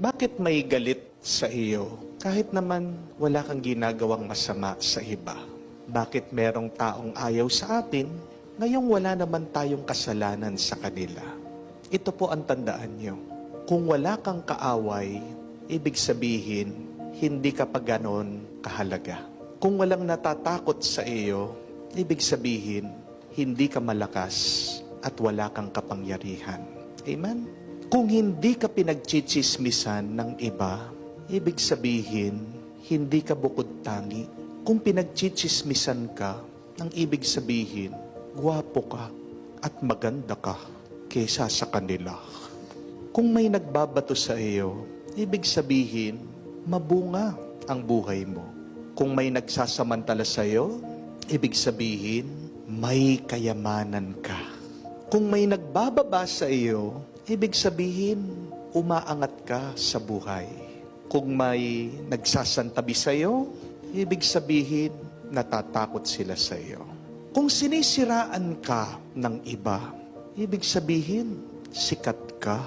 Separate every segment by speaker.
Speaker 1: Bakit may galit sa iyo kahit naman wala kang ginagawang masama sa iba? Bakit merong taong ayaw sa atin ngayong wala naman tayong kasalanan sa kanila? Ito po ang tandaan nyo. Kung wala kang kaaway, ibig sabihin, hindi ka pa ganon kahalaga. Kung walang natatakot sa iyo, ibig sabihin, hindi ka malakas at wala kang kapangyarihan. Amen? Kung hindi ka pinagchichismisan ng iba, ibig sabihin, hindi ka bukod tangi. Kung pinagchichismisan ka, ang ibig sabihin, gwapo ka at maganda ka kaysa sa kanila. Kung may nagbabato sa iyo, ibig sabihin, mabunga ang buhay mo. Kung may nagsasamantala sa iyo, ibig sabihin, may kayamanan ka. Kung may nagbababa sa iyo, ibig sabihin, umaangat ka sa buhay. Kung may nagsasantabi sa iyo, ibig sabihin, natatakot sila sa iyo. Kung sinisiraan ka ng iba, ibig sabihin, sikat ka.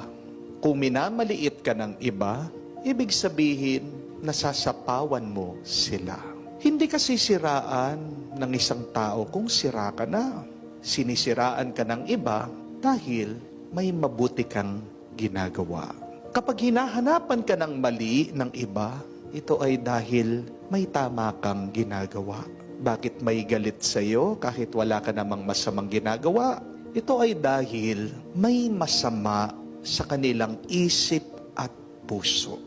Speaker 1: Kung minamaliit ka ng iba, ibig sabihin, nasasapawan mo sila. Hindi ka sisiraan ng isang tao kung sira ka na. Sinisiraan ka ng iba dahil may mabuti kang ginagawa. Kapag hinahanapan ka ng mali ng iba, ito ay dahil may tama kang ginagawa. Bakit may galit sa iyo kahit wala ka namang masamang ginagawa? Ito ay dahil may masama sa kanilang isip at puso.